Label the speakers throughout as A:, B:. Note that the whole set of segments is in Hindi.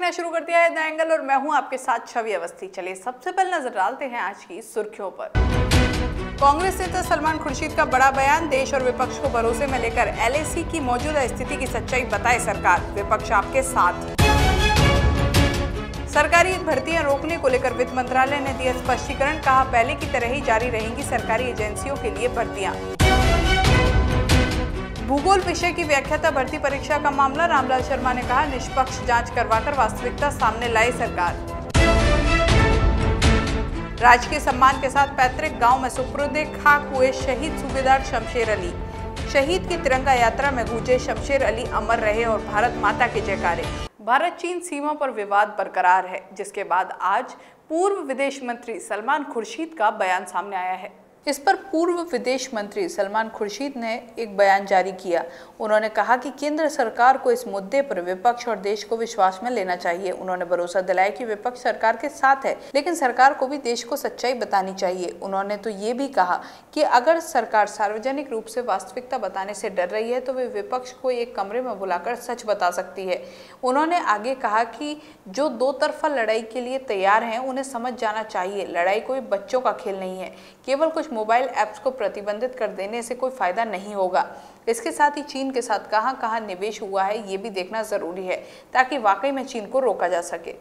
A: देखना शुरू कर दिया है द एंगल और मैं हूं आपके साथ छवि अवस्थी। चलिए सबसे पहले नजर डालते हैं आज की सुर्खियों पर। कांग्रेस नेता सलमान खुर्शीद का बड़ा बयान, देश और विपक्ष को भरोसे में लेकर एलएसी की मौजूदा स्थिति की सच्चाई बताए सरकार, विपक्ष आपके साथ। सरकारी भर्तियां रोकने को लेकर वित्त मंत्रालय ने दिया स्पष्टीकरण, कहा पहले की तरह ही जारी रहेंगी सरकारी एजेंसियों के लिए भर्तियां। भूगोल विषय की व्याख्याता भर्ती परीक्षा का मामला, रामलाल शर्मा ने कहा निष्पक्ष जांच करवाकर वास्तविकता सामने लाए सरकार। राजकीय सम्मान के साथ पैतृक गांव में सुपुर्द खाक हुए शहीद सूबेदार शमशेर अली। शहीद की तिरंगा यात्रा में गूंजे शमशेर अली अमर रहे और भारत माता के जयकारे। भारत चीन सीमा पर विवाद बरकरार है, जिसके बाद आज पूर्व विदेश मंत्री सलमान खुर्शीद का बयान सामने आया है। इस पर पूर्व विदेश मंत्री सलमान खुर्शीद ने एक बयान जारी किया। उन्होंने कहा कि केंद्र सरकार को इस मुद्दे पर विपक्ष और देश को विश्वास में लेना चाहिए। उन्होंने भरोसा दिलाया कि विपक्ष सरकार के साथ है, लेकिन सरकार को भी देश को सच्चाई बतानी चाहिए। उन्होंने तो ये भी कहा कि अगर सरकार सार्वजनिक रूप से वास्तविकता बताने से डर रही है तो वे विपक्ष को एक कमरे में बुलाकर सच बता सकती है। उन्होंने आगे कहा कि जो दो तरफा लड़ाई के लिए तैयार हैं उन्हें समझ जाना चाहिए, लड़ाई कोई बच्चों का खेल नहीं है। केवल कुछ मोबाइल ऐप्स को प्रतिबंधित कर देने से कोई फायदा नहीं होगा। इसके साथ ही चीन के साथ कहां-कहां निवेश हुआ है ये भी देखना जरूरी है, ताकि वाकई में चीन को रोका जा सके।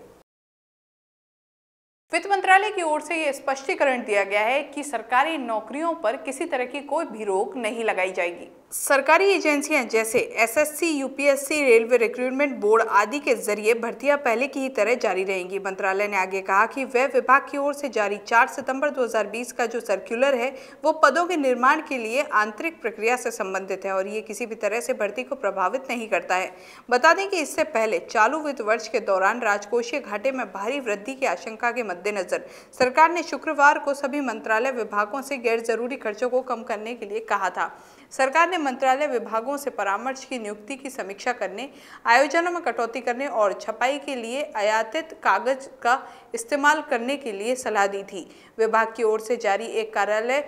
A: वित्त मंत्रालय की ओर से यह स्पष्टीकरण दिया गया है कि सरकारी नौकरियों पर किसी तरह की कोई भी रोक नहीं लगाई जाएगी। सरकारी एजेंसियां जैसे SSC, UPSC, railway recruitment board आदि के जरिए भर्तियां पहले की ही तरह जारी रहेंगी। मंत्रालय ने आगे कहा कि वह विभाग की ओर से जारी 4 सितंबर 2020 का जो सर्कुलर है वो पदों के निर्माण के लिए आंतरिक प्रक्रिया से संबंधित है और ये किसी भी तरह से भर्ती को प्रभावित नहीं करता है। बता दें कि इससे पहले चालू वित्त वर्ष के दौरान राजकोषीय घाटे में भारी वृद्धि की आशंका के मद्देनजर सरकार ने शुक्रवार को सभी मंत्रालय विभागों से गैर जरूरी खर्चों को कम करने के लिए कहा था। सरकार ने मंत्रालय विभागों से परामर्श की नियुक्ति की समीक्षा करने, आयोजनों में कटौती करने और छपाई के लिए आयातित कागज का इस्तेमाल करने के लिए सलाह दी थी। विभाग की ओर से जारी एक कार्यालय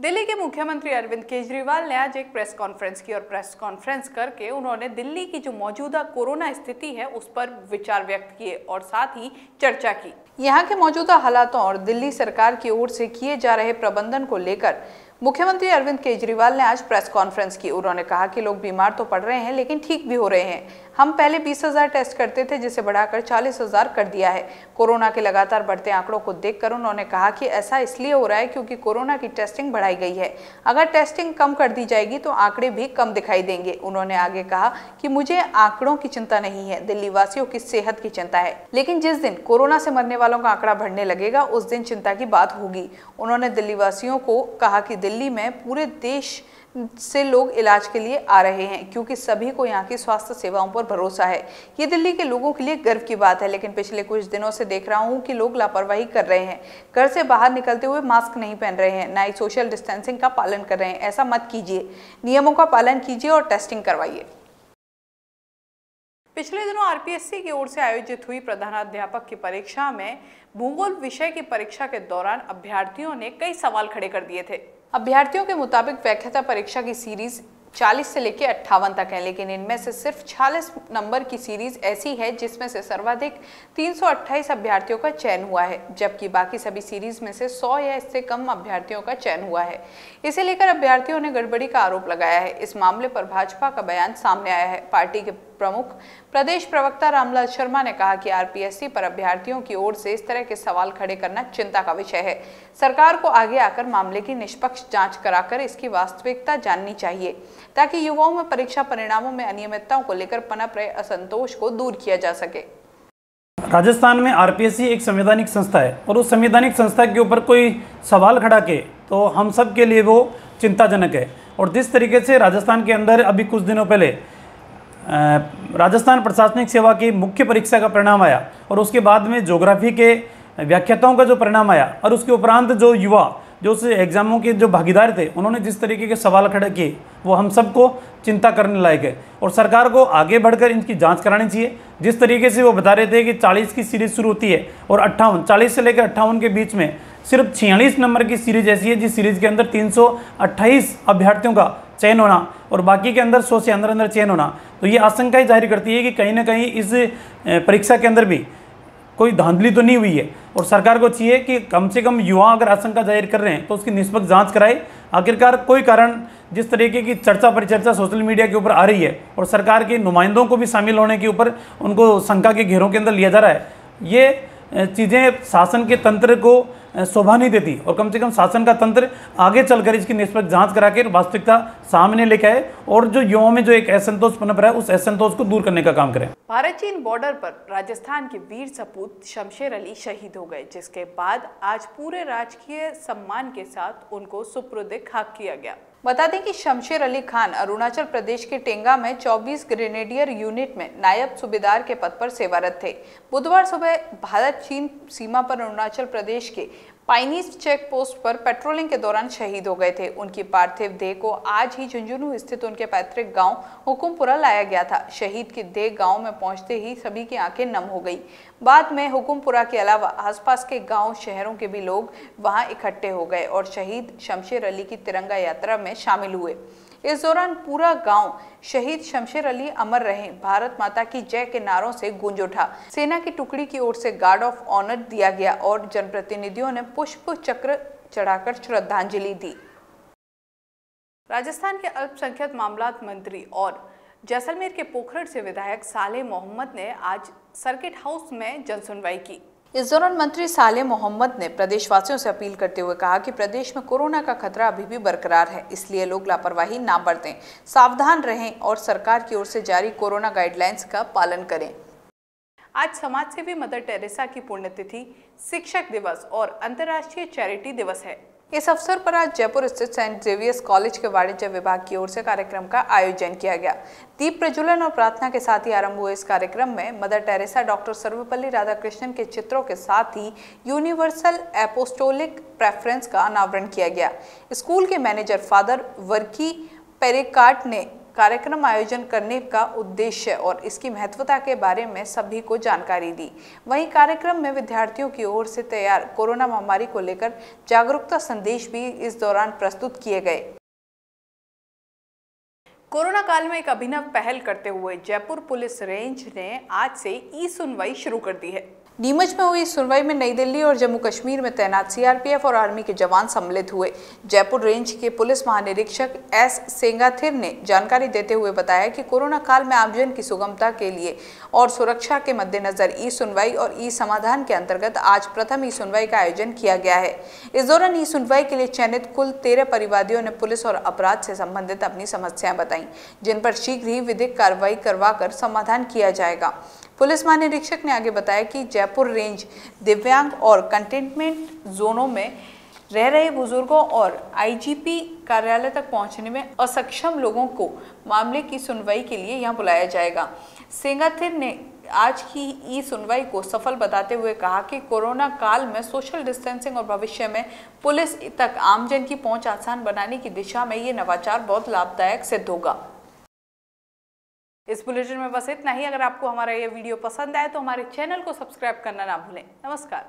A: दिल्ली के मुख्यमंत्री अरविंद केजरीवाल ने आज एक प्रेस कॉन्फ्रेंस की और प्रेस कॉन्फ्रेंस करके उन्होंने दिल्ली की जो मौजूदा कोरोना स्थिति है उस पर विचार व्यक्त किए और साथ ही चर्चा की। यहाँ के मौजूदा हालातों और दिल्ली सरकार की ओर से किए जा रहे प्रबंधन को लेकर मुख्यमंत्री अरविंद केजरीवाल ने आज प्रेस कॉन्फ्रेंस की। उन्होंने कहा कि लोग बीमार तो पड़ रहे हैं लेकिन ठीक भी हो रहे हैं। हम पहले 20,000 टेस्ट करते थे, जिसे बढ़ाकर 40,000 कर दिया है। कोरोना के लगातार बढ़ते आंकड़ों को देखकर उन्होंने कहा कि ऐसा इसलिए हो रहा है क्योंकि कोरोना की टेस्टिंग बढ़ाई गई है। अगर टेस्टिंग कम कर दी जाएगी तो आंकड़े भी कम दिखाई देंगे। उन्होंने आगे कहा कि मुझे आंकड़ों की चिंता नहीं है, दिल्ली वासियों की सेहत की चिंता है, लेकिन जिस दिन कोरोना से मरने वालों का आंकड़ा बढ़ने लगेगा उस दिन चिंता की बात होगी। उन्होंने दिल्ली वासियों को कहा कि दिल्ली में पूरे देश से लोग इलाज के लिए आ रहे हैं क्योंकि सभी को यहाँ की स्वास्थ्य सेवाओं पर भरोसा है। ये दिल्ली के लोगों के लिए गर्व की बात है, लेकिन पिछले कुछ दिनों से देख रहा हूँ कि लोग लापरवाही कर रहे हैं। घर से बाहर निकलते हुए मास्क नहीं पहन रहे हैं, ना ही सोशल डिस्टेंसिंग का पालन कर रहे हैं। ऐसा मत कीजिए, नियमों का पालन कीजिए और टेस्टिंग करवाइए। पिछले दिनों आरपीएससी की ओर से आयोजित हुई प्रधानाध्यापक की परीक्षा में भूगोल विषय की परीक्षा के दौरान अभ्यर्थियों ने कई सवाल खड़े कर दिए थे। अभ्यर्थियों के मुताबिक व्याख्याता परीक्षा की सीरीज 40 से लेकर 58 तक है, लेकिन इनमें से सिर्फ 46 नंबर की सीरीज ऐसी है जिसमें से सर्वाधिक 328 अभ्यर्थियों का चयन हुआ है, जबकि बाकी सभी सीरीज में से 100 या इससे कम अभ्यर्थियों का चयन हुआ है। इसे लेकर अभ्यर्थियों ने गड़बड़ी का आरोप लगाया है। इस मामले पर भाजपा का बयान सामने आया है। पार्टी के प्रमुख प्रदेश प्रवक्ता रामलाल शर्मा ने कहा कि आरपीएससी पर अभ्यर्थियों की ओर से इस तरह के सवाल खड़े करना चिंता का विषय है। सरकार को आगे आकर मामले की निष्पक्ष जांच कराकर इसकी वास्तविकता जाननी चाहिए, ताकि युवाओं में परीक्षा परिणामों में अनियमितताओं को लेकर पनप रहे असंतोष को दूर किया जा सके।
B: राजस्थान में आरपीएससी एक संवैधानिक संस्था है और उस संवैधानिक संस्था के ऊपर कोई सवाल खड़ा के तो हम सब के लिए वो चिंताजनक है। और जिस तरीके से राजस्थान के अंदर अभी कुछ दिनों पहले राजस्थान प्रशासनिक सेवा की मुख्य परीक्षा का परिणाम आया और उसके बाद में ज्योग्राफी के व्याख्याताओं का जो परिणाम आया और उसके उपरांत जो युवा जो उस एग्जामों के जो भागीदार थे उन्होंने जिस तरीके के सवाल खड़े किए वो हम सबको चिंता करने लायक है और सरकार को आगे बढ़कर इनकी जांच करानी चाहिए। जिस तरीके से वो बता रहे थे कि 40 की सीरीज शुरू होती है और 40 से लेकर 58 के बीच में सिर्फ 46 नंबर की सीरीज ऐसी है जिस सीरीज के अंदर 328 अभ्यर्थियों का चयन होना और बाकी के अंदर 100 से अंदर अंदर चयन होना, तो ये आशंका ही जाहिर करती है कि कहीं ना कहीं इस परीक्षा के अंदर भी कोई धांधली तो नहीं हुई है। और सरकार को चाहिए कि कम से कम युवा अगर आशंका जाहिर कर रहे हैं तो उसकी निष्पक्ष जांच कराए। आखिरकार कोई कारण जिस तरीके की चर्चा परिचर्चा सोशल मीडिया के ऊपर आ रही है और सरकार के नुमाइंदों को भी शामिल होने के ऊपर उनको शंका के घेरों के अंदर लिया जा रहा है, ये चीज़ें शासन के तंत्र को शोभा नहीं देती। और कम से कम शासन का तंत्र आगे चलकर इसकी निष्पक्ष जांच करा के वास्तविकता सामने लेके आए और जो युवाओं में जो एक असंतोष पनप रहा है उस असंतोष को दूर करने का काम करें।
A: भारत चीन बॉर्डर पर राजस्थान के वीर सपूत शमशेर अली शहीद हो गए, जिसके बाद आज पूरे राजकीय सम्मान के साथ उनको सुपुर्द खाक किया गया। बता दें कि शमशेर अली खान अरुणाचल प्रदेश के टेंगा में 24 ग्रेनेडियर यूनिट में नायब सूबेदार के पद पर सेवारत थे। बुधवार सुबह भारत चीन सीमा पर अरुणाचल प्रदेश के पाइनीज चेक पोस्ट पर पेट्रोलिंग के दौरान शहीद हो गए थे। उनकी पार्थिव देह को आज ही झुंझुनू स्थित उनके पैतृक गांव हुकुमपुरा लाया गया था। शहीद की देह गांव में पहुंचते ही सभी की आंखें नम हो गई। बाद में हुकुमपुरा के अलावा आसपास के गांव शहरों के भी लोग वहां इकट्ठे हो गए और शहीद शमशेर अली की तिरंगा यात्रा में शामिल हुए। इस दौरान पूरा गांव शहीद शमशेर अली अमर रहे, भारत माता की जय के नारों से गूंज उठा। सेना की टुकड़ी की ओर से गार्ड ऑफ ऑनर दिया गया और जनप्रतिनिधियों ने पुष्प चक्र चढ़ाकर श्रद्धांजलि दी। राजस्थान के अल्पसंख्यक मामलात मंत्री और जैसलमेर के पोखरण से विधायक सालेह मोहम्मद ने आज सर्किट हाउस में जनसुनवाई की। इस दौरान मंत्री सालेह मोहम्मद ने प्रदेशवासियों से अपील करते हुए कहा कि प्रदेश में कोरोना का खतरा अभी भी बरकरार है, इसलिए लोग लापरवाही ना बरतें, सावधान रहें और सरकार की ओर से जारी कोरोना गाइडलाइंस का पालन करें। आज समाज सेवी मदर टेरेसा की पुण्यतिथि, शिक्षक दिवस और अंतर्राष्ट्रीय चैरिटी दिवस है। इस अवसर पर आज जयपुर स्थित सेंट जेवियर्स कॉलेज के वाणिज्य विभाग की ओर से कार्यक्रम का आयोजन किया गया। दीप प्रज्वलन और प्रार्थना के साथ ही आरंभ हुए इस कार्यक्रम में mother Teresa doctor Sarvepalli Radhakrishnan के चित्रों के साथ ही यूनिवर्सल एपोस्टोलिक प्रेफरेंस का अनावरण किया गया। स्कूल के मैनेजर फादर वर्की पेरिकाट ने कार्यक्रम आयोजन करने का उद्देश्य और इसकी महत्वता के बारे में सभी को जानकारी दी। वहीं कार्यक्रम में विद्यार्थियों की ओर से तैयार कोरोना महामारी को लेकर जागरूकता संदेश भी इस दौरान प्रस्तुत किए गए। कोरोना काल में एक अभिनव पहल करते हुए जयपुर पुलिस रेंज ने आज से ई-सुनवाई शुरू कर दी है। नीमच में हुई सुनवाई में नई दिल्ली और जम्मू कश्मीर में तैनात सीआरपीएफ और आर्मी के जवान सम्मिलित हुए। जयपुर रेंज के पुलिस महानिरीक्षक एस सेंगाथिर ने जानकारी देते हुए बताया कि कोरोना काल में आमजन की सुगमता के लिए और सुरक्षा के मद्देनजर ई सुनवाई और ई समाधान के अंतर्गत आज प्रथम ई सुनवाई का आयोजन किया गया है। इस दौरान ई सुनवाई के लिए चयनित कुल 13 परिवादियों ने पुलिस और अपराध से संबंधित अपनी समस्याएं बताई, जिन पर शीघ्र ही विधिक कार्रवाई करवाकर समाधान किया जाएगा। पुलिस महानिरीक्षक ने आगे बताया कि जयपुर रेंज दिव्यांग और कंटेनमेंट जोनों में रह रहे बुजुर्गों और आईजीपी कार्यालय तक पहुंचने में असक्षम लोगों को मामले की सुनवाई के लिए यहां बुलाया जाएगा। सेंगाथिर ने आज की ई सुनवाई को सफल बताते हुए कहा कि कोरोना काल में सोशल डिस्टेंसिंग और भविष्य में पुलिस तक आमजन की पहुंच आसान बनाने की दिशा में ये नवाचार बहुत लाभदायक सिद्ध होगा। इस बुलेटिन में बस इतना ही। अगर आपको हमारा ये वीडियो पसंद आए तो हमारे चैनल को सब्सक्राइब करना ना भूलें। नमस्कार।